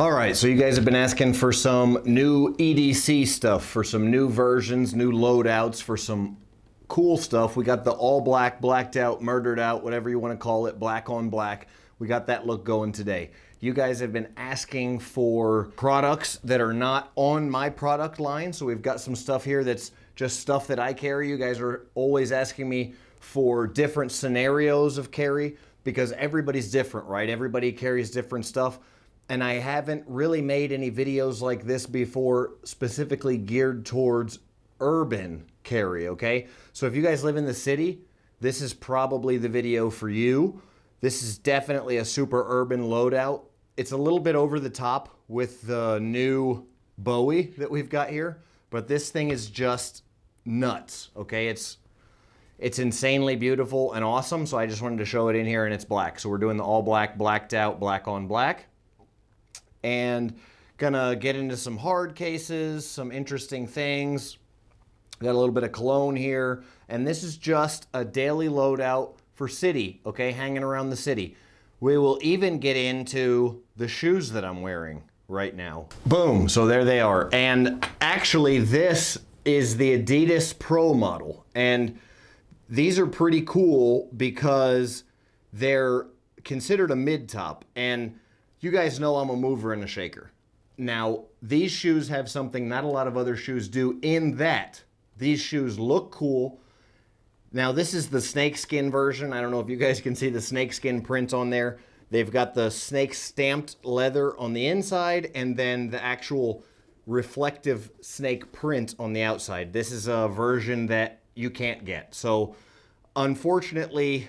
All right, so you guys have been asking for some new EDC stuff, for some new versions, new loadouts, for some cool stuff. We got the all black, blacked out, murdered out, whatever you want to call it, black on black. We got that look going today. You guys have been asking for products that are not on my product line. So we've got some stuff here that's just stuff that I carry. You guys are always asking me for different scenarios of carry because everybody's different, right? Everybody carries different stuff. And I haven't really made any videos like this before specifically geared towards urban carry, okay? So if you guys live in the city, this is probably the video for you. This is definitely a super urban loadout. It's a little bit over the top with the new Bowie that we've got here, but this thing is just nuts, okay? It's insanely beautiful and awesome, so I just wanted to show it in here, and it's black. So we're doing the all black, blacked out, black on black. And gonna get into some hard cases, some interesting things. Got a little bit of cologne here, and this is just a daily loadout for city, okay, hanging around the city. We will even get into the shoes that I'm wearing right now. Boom, so there they are. And actually this is the Adidas Pro model, and these are pretty cool because they're considered a mid-top, and you guys know I'm a mover and a shaker. Now, these shoes have something not a lot of other shoes do in that these shoes look cool. Now, this is the snakeskin version. I don't know if you guys can see the snakeskin print on there. They've got the snake stamped leather on the inside and then the actual reflective snake print on the outside. This is a version that you can't get. So, unfortunately,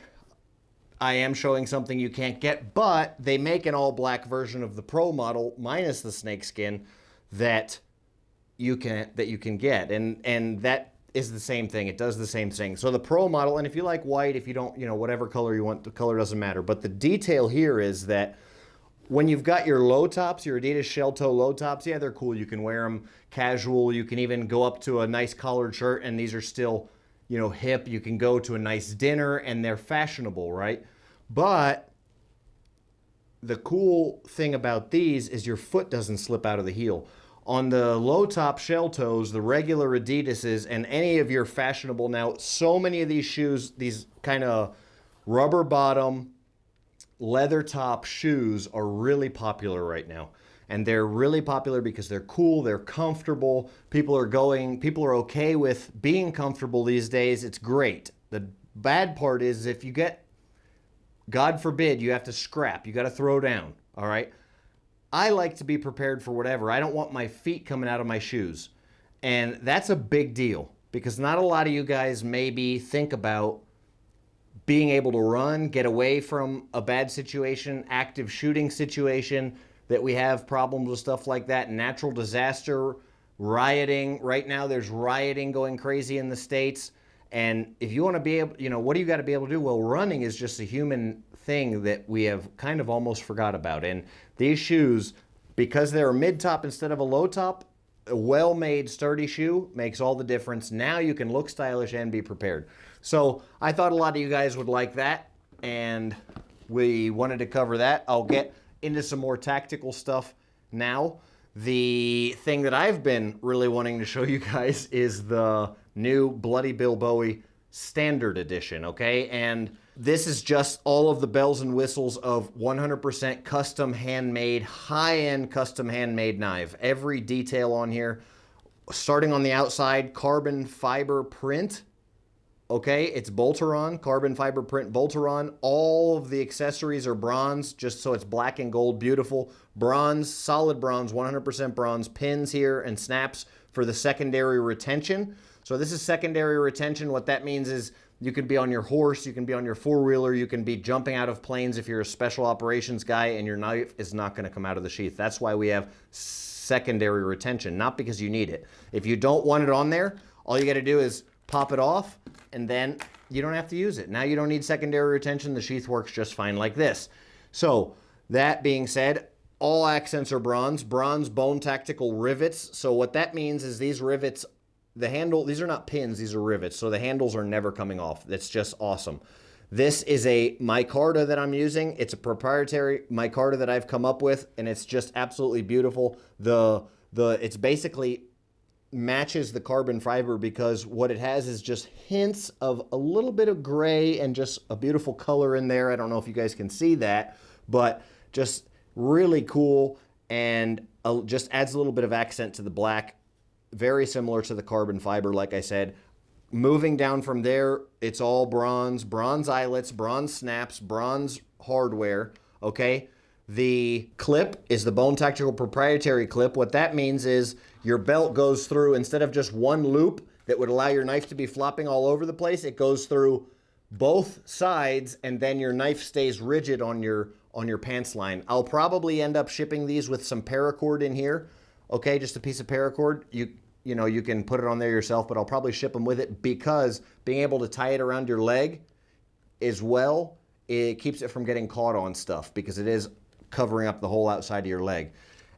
I am showing something you can't get, but they make an all black version of the Pro model minus the snakeskin that you can get, and that is the same thing. It does the same thing. So the Pro model, and if you like white, if you don't, whatever color you want, the color doesn't matter. But the detail here is that when you've got your low tops, your Adidas shell toe low tops, yeah, they're cool. You can wear them casual. You can even go up to a nice collared shirt, and these are still, hip. You can go to a nice dinner, and they're fashionable, right? But the cool thing about these is your foot doesn't slip out of the heel. On the low top shell toes, the regular Adidas's, and any of your fashionable, now so many of these shoes, these kind of rubber bottom, leather top shoes are really popular right now. And they're really popular because they're cool, they're comfortable, people are okay with being comfortable these days. It's great. The bad part is if you get, God forbid, you have to scrap, you got to throw down, all right? I like to be prepared for whatever. I don't want my feet coming out of my shoes. And that's a big deal because not a lot of you guys maybe think about being able to run, get away from a bad situation, active shooting situation, that we have problems with stuff like that, natural disaster, rioting. Right now there's rioting going crazy in the States. And if you want to be able, what do you got to be able to do? Well, running is just a human thing that we have kind of almost forgot about. And these shoes, because they're a mid-top instead of a low-top, a well-made, sturdy shoe makes all the difference. Now you can look stylish and be prepared. So I thought a lot of you guys would like that, and we wanted to cover that. I'll get into some more tactical stuff now. The thing that I've been really wanting to show you guys is the new Bloody Bill Bowie Standard Edition, okay? And this is just all of the bells and whistles of 100% custom handmade, high-end custom handmade knife. Every detail on here, starting on the outside, carbon fiber print, okay? It's Bolteron, carbon fiber print Bolteron. All of the accessories are bronze, just so it's black and gold, beautiful. Bronze, solid bronze, 100% bronze. Pins here and snaps for the secondary retention. So this is secondary retention. What that means is you can be on your horse, you can be on your four-wheeler, you can be jumping out of planes if you're a special operations guy and your knife is not going to come out of the sheath. That's why we have secondary retention, not because you need it. If you don't want it on there, all you got to do is pop it off and then you don't have to use it. Now you don't need secondary retention. The sheath works just fine like this. So that being said, all accents are bronze, bronze bone tactical rivets. So what that means is these rivets, the handle, these are not pins, these are rivets. So the handles are never coming off. That's just awesome. This is a micarta that I'm using. It's a proprietary micarta that I've come up with, and it's just absolutely beautiful. It's basically matches the carbon fiber because what it has is just hints of a little bit of gray and just a beautiful color in there. I don't know if you guys can see that, but just really cool, and just adds a little bit of accent to the black. Very similar to the carbon fiber, like I said. Moving down from there, it's all bronze, bronze eyelets, bronze snaps, bronze hardware, okay? The clip is the Bone Tactical proprietary clip. What that means is your belt goes through, instead of just one loop that would allow your knife to be flopping all over the place, it goes through both sides, and then your knife stays rigid on your pants line. I'll probably end up shipping these with some paracord in here, okay? Just a piece of paracord. You know, you can put it on there yourself, but I'll probably ship them with it because being able to tie it around your leg as well, it keeps it from getting caught on stuff because it is covering up the whole outside of your leg.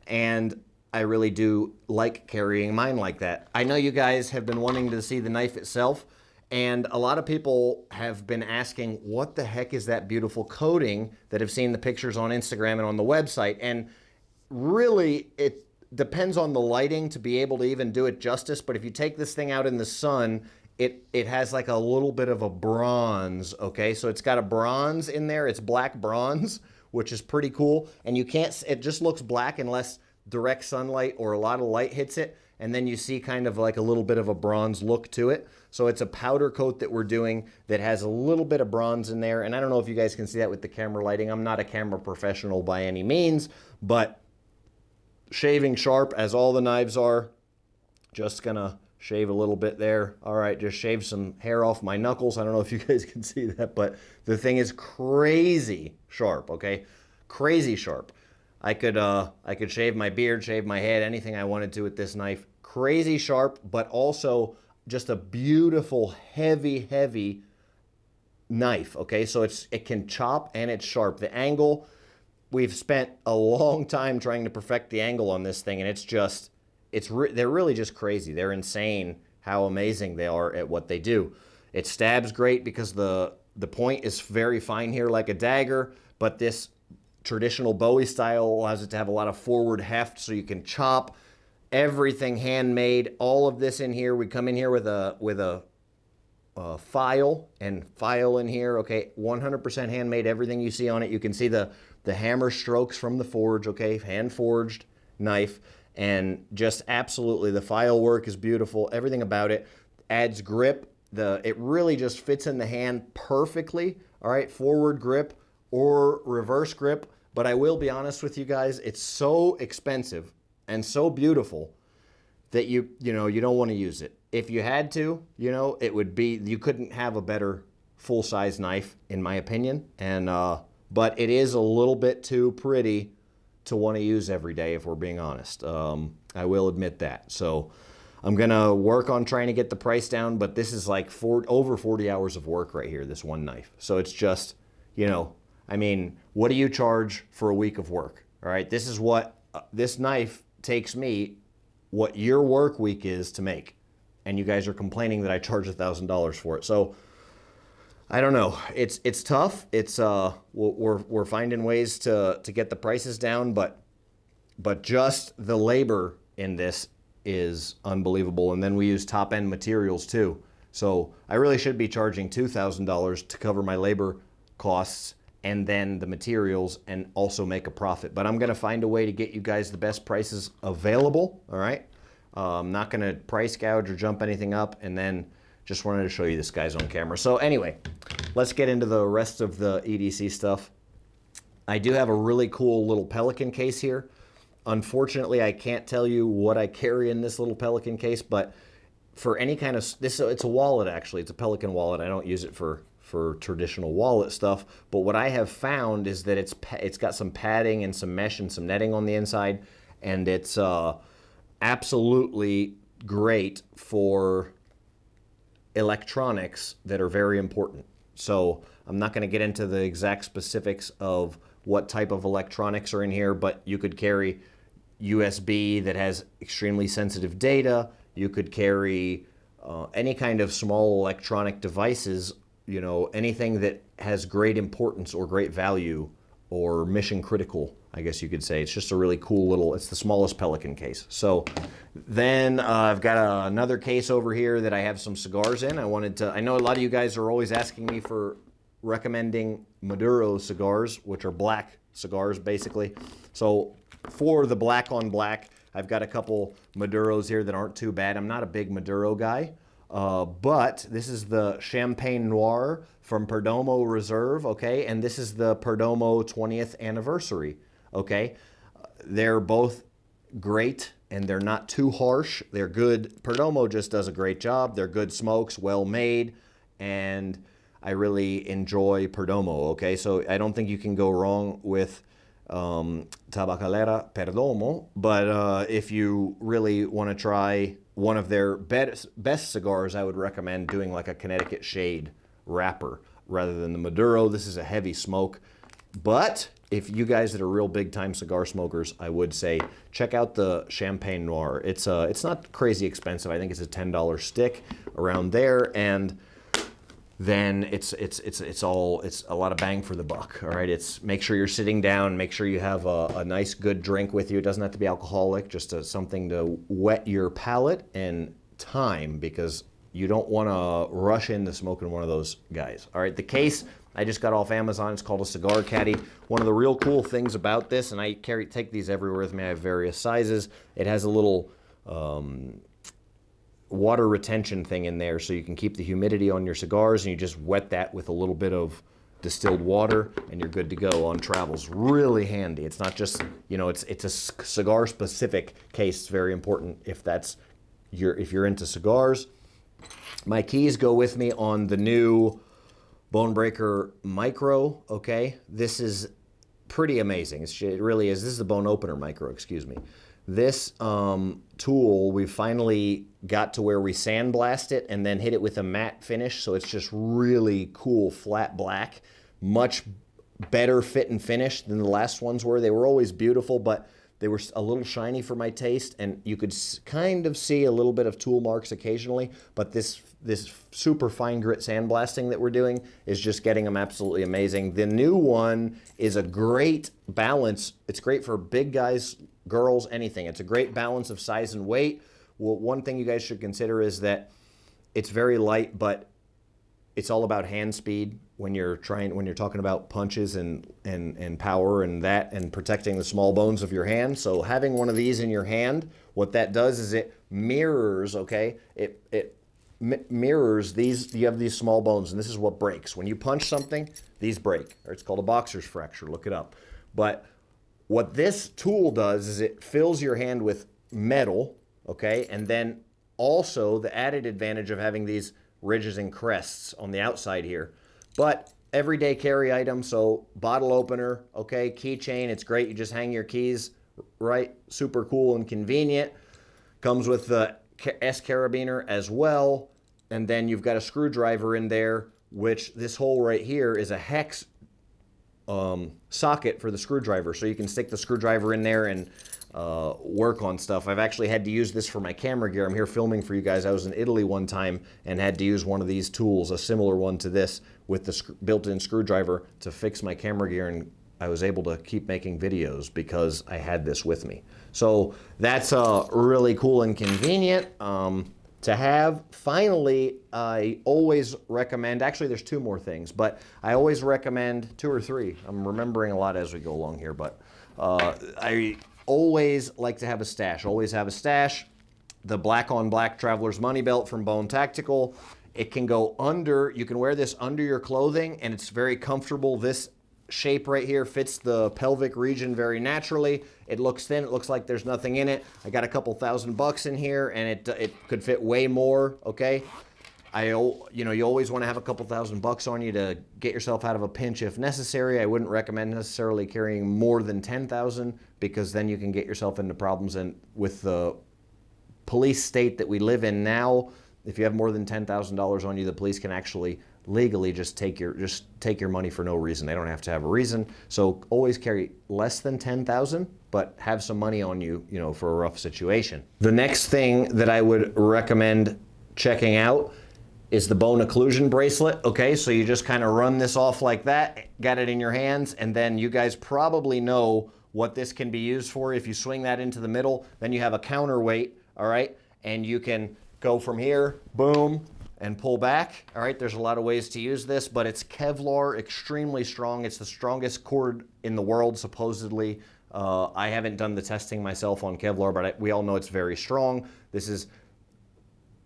And I really do like carrying mine like that. I know you guys have been wanting to see the knife itself, and a lot of people have been asking, what the heck is that beautiful coating, that have seen the pictures on Instagram and on the website. And really, it depends on the lighting to be able to even do it justice, but if you take this thing out in the sun, it has like a little bit of a bronze, okay? So it's got a bronze in there, it's black bronze, which is pretty cool, and you can't, it just looks black unless direct sunlight or a lot of light hits it, and then you see kind of like a little bit of a bronze look to it. So it's a powder coat that we're doing that has a little bit of bronze in there, and I don't know if you guys can see that with the camera lighting. I'm not a camera professional by any means, but shaving sharp as all the knives are. Just gonna shave a little bit there. All right, just shave some hair off my knuckles. I don't know if you guys can see that, but the thing is crazy sharp, okay? Crazy sharp. I could shave my beard, shave my head, anything I wanted to with this knife. Crazy sharp, but also just a beautiful, heavy knife, okay? So it can chop and it's sharp. The angle, we've spent a long time trying to perfect the angle on this thing, and it's just, they're really just crazy. They're insane how amazing they are at what they do. It stabs great because the point is very fine here like a dagger, but this traditional Bowie style allows it to have a lot of forward heft so you can chop. Everything handmade, all of this in here. We come in here with a file in here, okay? 100% handmade, everything you see on it. You can see the hammer strokes from the forge, okay? Hand-forged knife, and just absolutely, the file work is beautiful. Everything about it adds grip. It really just fits in the hand perfectly, all right? Forward grip or reverse grip, but I will be honest with you guys, it's so expensive and so beautiful that you don't want to use it. If you had to, it would be, you couldn't have a better full-size knife, in my opinion. And but it is a little bit too pretty to want to use every day, if we're being honest. I will admit that. So I'm gonna work on trying to get the price down, but this is like over 40 hours of work right here, this one knife. So it's just, I mean, what do you charge for a week of work? All right, this is what this knife takes me, what your work week is to make. And you guys are complaining that I charge $1,000 for it. So I don't know. It's tough. It's we're finding ways to get the prices down, but just the labor in this is unbelievable. And then we use top end materials too. So I really should be charging $2,000 to cover my labor costs and then the materials and also make a profit. But I'm gonna find a way to get you guys the best prices available, all right? I'm not gonna price gouge or jump anything up, and then just wanted to show you this guy's on camera. So anyway, let's get into the rest of the EDC stuff. I do have a really cool little Pelican case here. Unfortunately, I can't tell you what I carry in this little Pelican case, but for any kind of, it's a wallet actually, it's a Pelican wallet. I don't use it for traditional wallet stuff, but what I have found is that it's got some padding and some mesh and some netting on the inside, and it's absolutely great for electronics that are very important. So I'm not going to get into the exact specifics of what type of electronics are in here, but you could carry USB that has extremely sensitive data. You could carry any kind of small electronic devices you know, anything that has great importance or great value or mission critical, I guess you could say. It's just a really cool little, it's the smallest Pelican case. So then I've got another case over here that I have some cigars in. I know a lot of you guys are always asking me for recommending Maduro cigars, which are black cigars basically. So for the black on black, I've got a couple Maduros here that aren't too bad. I'm not a big Maduro guy, but this is the Champagne Noir from Perdomo Reserve, okay? And this is the Perdomo 20th anniversary, okay? They're both great and they're not too harsh. They're good. Perdomo just does a great job. They're good smokes, well made, and I really enjoy Perdomo, okay? So I don't think you can go wrong with Tabacalera Perdomo, but if you really want to try one of their best cigars, I would recommend doing like a Connecticut Shade wrapper rather than the Maduro. This is a heavy smoke, but if you guys that are real big time cigar smokers, I would say check out the Champagne Noir. It's not crazy expensive. I think it's a $10 stick around there, and then it's a lot of bang for the buck. All right, make sure you're sitting down, make sure you have a nice good drink with you. It doesn't have to be alcoholic, just something to wet your palate and time, because you don't want to rush into smoking one of those guys. All right, the case I just got off Amazon. It's called a Cigar Caddy. One of the real cool things about this, and I take these everywhere with me. I have various sizes. It has a little water retention thing in there so you can keep the humidity on your cigars, and you just wet that with a little bit of distilled water and you're good to go on travels. Really handy. It's not just, you know, it's a cigar specific case. It's very important if you're into cigars. My keys go with me on the new Bone Breaker Micro, okay? This is pretty amazing. It really is. This is the Bone Opener Micro, excuse me. This tool, we finally got to where we sandblast it and then hit it with a matte finish, so it's just really cool flat black. Much better fit and finish than the last ones were. They were always beautiful, but they were a little shiny for my taste, and you could kind of see a little bit of tool marks occasionally, but this super fine grit sandblasting that we're doing is just getting them absolutely amazing. The new one is a great balance. It's great for big guys, girls, anything. It's a great balance of size and weight. Well, one thing you guys should consider is that it's very light, but it's all about hand speed when you're talking about punches and power and that, and protecting the small bones of your hand. So having one of these in your hand, what that does is it mirrors, okay? It mirrors these. You have these small bones, and this is what breaks. When you punch something, these break. Or it's called a boxer's fracture. Look it up. But what this tool does is it fills your hand with metal, okay? And then also the added advantage of having these ridges and crests on the outside here. But everyday carry item, so bottle opener, okay, keychain, it's great. You just hang your keys, right? Super cool and convenient. Comes with the S carabiner as well. And then you've got a screwdriver in there, which this hole right here is a hex socket for the screwdriver. So you can stick the screwdriver in there and work on stuff. I've actually had to use this for my camera gear. I'm here filming for you guys. I was in Italy one time and had to use one of these tools, a similar one to this, with the built-in screwdriver to fix my camera gear, and I was able to keep making videos because I had this with me. So that's really cool and convenient to have. Finally, I always recommend, actually there's two more things, but I always recommend, two or three. I'm remembering a lot as we go along here, but I always like to have a stash. Always have a stash. The black on black Traveler's Money Belt from Bone Tactical. It can go under, you can wear this under your clothing, and it's very comfortable. This shape right here fits the pelvic region very naturally. It looks thin, it looks like there's nothing in it. I got a couple $1,000 in here, and it could fit way more, okay? You always want to have a couple $1,000 on you to get yourself out of a pinch if necessary. I wouldn't recommend necessarily carrying more than 10,000, because then you can get yourself into problems. And with the police state that we live in now, if you have more than $10,000 on you, the police can actually legally just take your money for no reason. They don't have to have a reason. So always carry less than 10,000, but have some money on you, for a rough situation. The next thing that I would recommend checking out is the bone occlusion bracelet. Okay, so you just kind of run this off like that, got it in your hands, and then you guys probably know what this can be used for. If you swing that into the middle, then you have a counterweight, all right? And you can go from here, boom, and pull back. All right, there's a lot of ways to use this, but it's Kevlar, extremely strong. It's the strongest cord in the world, supposedly. I haven't done the testing myself on Kevlar, but we all know it's very strong. This is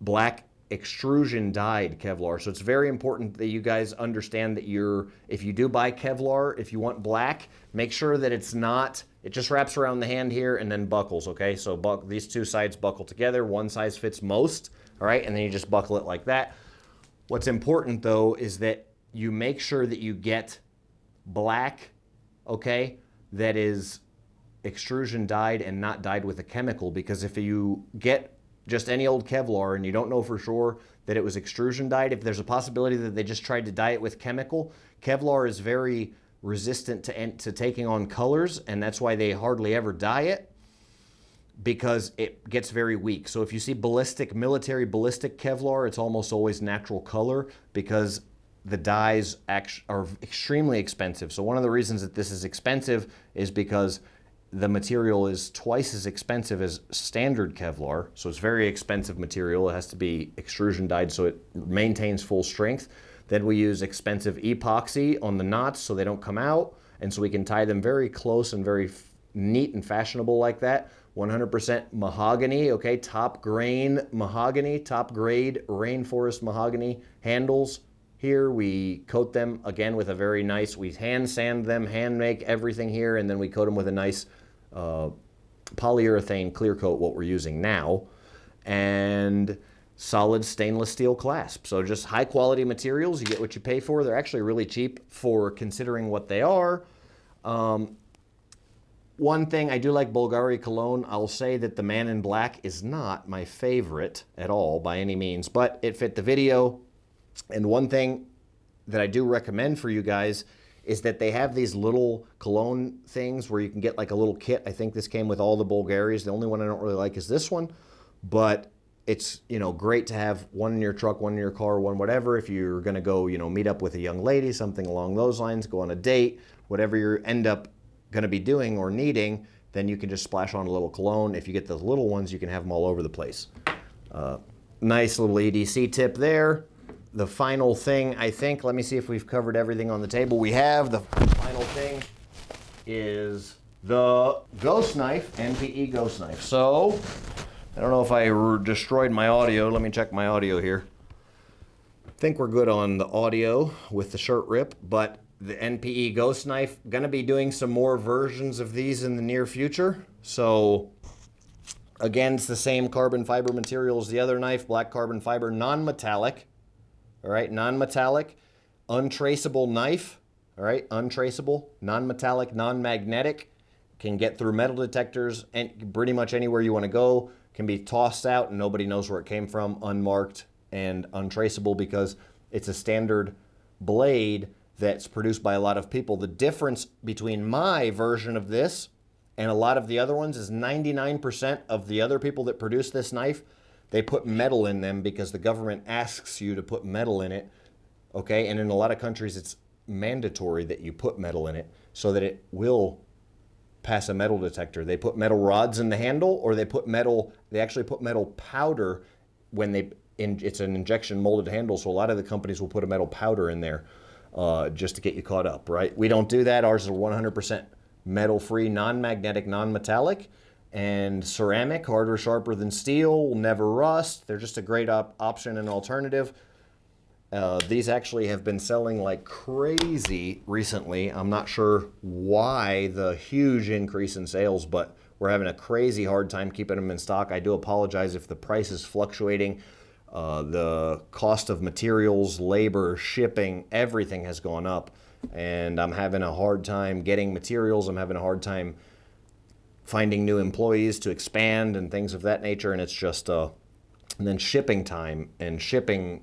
black extrusion dyed Kevlar. So it's very important that you guys understand that if you do buy Kevlar, if you want black, make sure that it's not, it just wraps around the hand here and then buckles, okay? So these two sides buckle together. One size fits most, all right? And then you just buckle it like that. What's important though is that you make sure that you get black, okay, that is extrusion dyed and not dyed with a chemical, because if you get just any old Kevlar and you don't know for sure that it was extrusion dyed, if there's a possibility that they just tried to dye it with chemical, Kevlar is very resistant to taking on colors, and that's why they hardly ever dye it, because it gets very weak. So if you see military ballistic Kevlar, it's almost always natural color, because the dyes are extremely expensive. So one of the reasons that this is expensive is because the material is twice as expensive as standard Kevlar. So it's very expensive material. It has to be extrusion dyed so it maintains full strength. Then we use expensive epoxy on the knots so they don't come out, and so we can tie them very close and very neat and fashionable like that. 100% mahogany, okay, top grain mahogany, top grade rainforest mahogany handles. Here we coat them again with a very nice, we hand sand them, hand make everything here, and then we coat them with a nice polyurethane clear coat, what we're using now, and solid stainless steel clasp. So just high quality materials, you get what you pay for. They're actually really cheap for considering what they are. One thing, I do like Bulgari cologne. I'll say that the Man in Black is not my favorite at all by any means, but it fit the video. And one thing that I do recommend for you guys is that they have these little cologne things where you can get like a little kit. I think this came with all the Bulgaris. The only one I don't really like is this one, but it's, you know, great to have one in your truck, one in your car, one whatever. If you're gonna go, you know, meet up with a young lady, something along those lines, go on a date, whatever you end up gonna be doing or needing, then you can just splash on a little cologne. If you get those little ones, you can have them all over the place. Nice little EDC tip there. The final thing, I think, let me see if we've covered everything on the table. We have. The final thing is the ghost knife, NPE ghost knife. So, I don't know if I destroyed my audio. Let me check my audio here. I think we're good on the audio with the shirt rip, but the NPE ghost knife, gonna be doing some more versions of these in the near future. So, again, it's the same carbon fiber material as the other knife, black carbon fiber, non-metallic. All right, non-metallic, untraceable knife, all right, untraceable, non-metallic, non-magnetic, can get through metal detectors and pretty much anywhere you want to go, can be tossed out and nobody knows where it came from, unmarked and untraceable, because it's a standard blade that's produced by a lot of people. The difference between my version of this and a lot of the other ones is 99% of the other people that produce this knife, they put metal in them because the government asks you to put metal in it, okay? And in a lot of countries, it's mandatory that you put metal in it so that it will pass a metal detector. They put metal rods in the handle, or they actually put metal powder when it's an injection molded handle, so a lot of the companies will put a metal powder in there just to get you caught up, right? We don't do that. Ours is 100% metal-free, non-magnetic, non-metallic, and ceramic, harder, sharper than steel, will never rust. They're just a great option and alternative. These actually have been selling like crazy recently. I'm not sure why the huge increase in sales, but we're having a crazy hard time keeping them in stock. I do apologize if the price is fluctuating. The cost of materials, labor, shipping, everything has gone up, and I'm having a hard time getting materials. I'm having a hard time finding new employees to expand and things of that nature, and it's just and then shipping time and shipping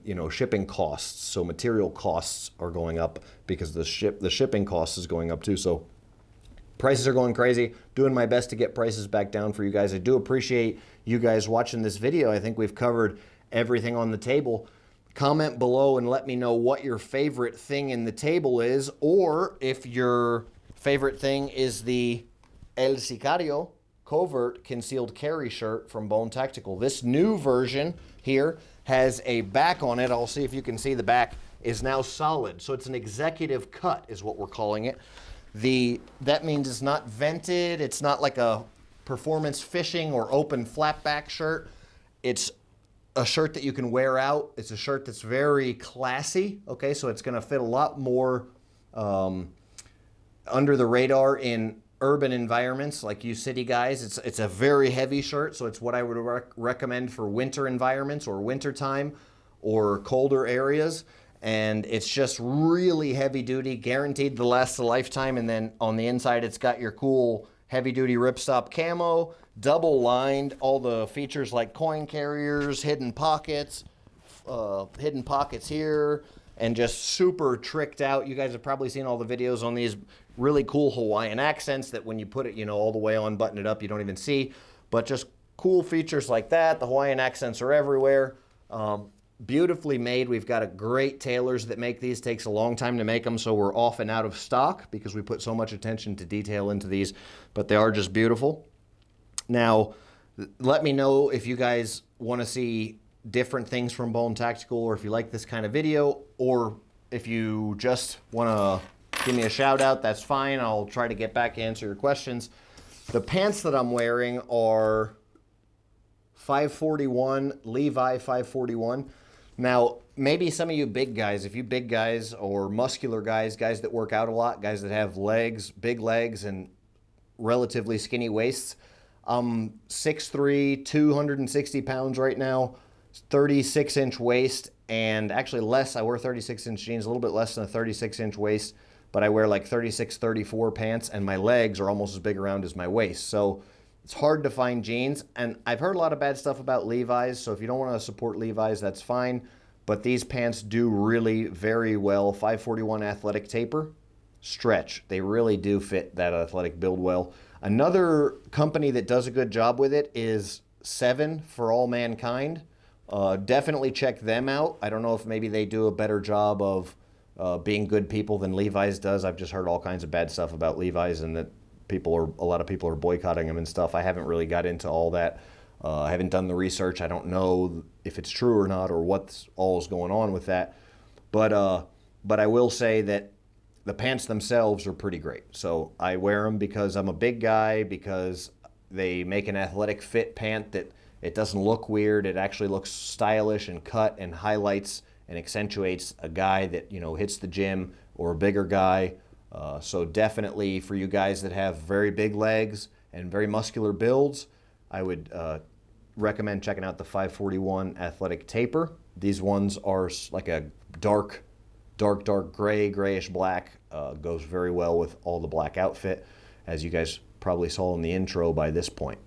costs. So material costs are going up because the shipping cost is going up too. So prices are going crazy. Doing my best to get prices back down for you guys. I do appreciate you guys watching this video. I think we've covered everything on the table. Comment below and let me know what your favorite thing in the table is, or if your favorite thing is the El Sicario covert concealed carry shirt from Bone Tactical. This new version here has a back on it. I'll see if you can see the back is now solid. So it's an executive cut is what we're calling it. That means it's not vented. It's not like a performance fishing or open flat back shirt. It's a shirt that you can wear out. It's a shirt that's very classy, okay? So it's gonna fit a lot more under the radar in urban environments like you city guys. It's a very heavy shirt, so it's what I would recommend for winter environments or winter time or colder areas. And it's just really heavy duty, guaranteed to last a lifetime. And then on the inside, it's got your cool heavy duty ripstop camo, double lined, all the features like coin carriers, hidden pockets here, and just super tricked out. You guys have probably seen all the videos on these really cool Hawaiian accents that when you put it, you know, all the way on, button it up, you don't even see, but just cool features like that. The Hawaiian accents are everywhere. Beautifully made. We've got a great tailors that make these. Takes a long time to make them, so we're often out of stock because we put so much attention to detail into these, but they are just beautiful. Now, let me know if you guys want to see different things from Bone Tactical, or if you like this kind of video, or if you just want to give me a shout out, that's fine. I'll try to get back and answer your questions. The pants that I'm wearing are 541, Levi 541. Now, maybe some of you big guys, if you big guys or muscular guys, guys that work out a lot, guys that have legs, big legs and relatively skinny waists, I'm 6'3", 260 pounds right now, 36-inch waist, and actually less. I wear 36-inch jeans, a little bit less than a 36-inch waist, but I wear like 36, 34 pants, and my legs are almost as big around as my waist. So it's hard to find jeans, and I've heard a lot of bad stuff about Levi's, so if you don't want to support Levi's, that's fine, but these pants do really very well. 541 athletic taper, stretch. They really do fit that athletic build well. Another company that does a good job with it is 7 for All Mankind. Definitely check them out. I don't know if maybe they do a better job of being good people than Levi's does. I've just heard all kinds of bad stuff about Levi's, and that a lot of people are boycotting them and stuff. I haven't really got into all that. I haven't done the research. I don't know if it's true or not, or what's all is going on with that. But I will say that the pants themselves are pretty great. So I wear them because I'm a big guy, because they make an athletic fit pant that it doesn't look weird. It actually looks stylish and cut and highlights and accentuates a guy that, you know, hits the gym, or a bigger guy. So definitely for you guys that have very big legs and very muscular builds, I would recommend checking out the 541 athletic taper. These ones are like a dark gray, grayish black. Goes very well with all the black outfit, as you guys probably saw in the intro by this point.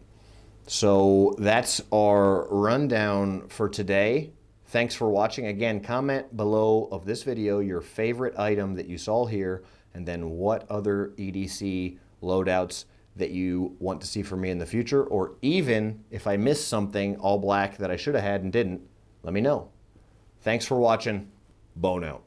So that's our rundown for today. Thanks for watching. Again, comment below of this video your favorite item that you saw here, and then what other EDC loadouts that you want to see from me in the future, or even if I missed something all black that I should have had and didn't, let me know. Thanks for watching. Bone out.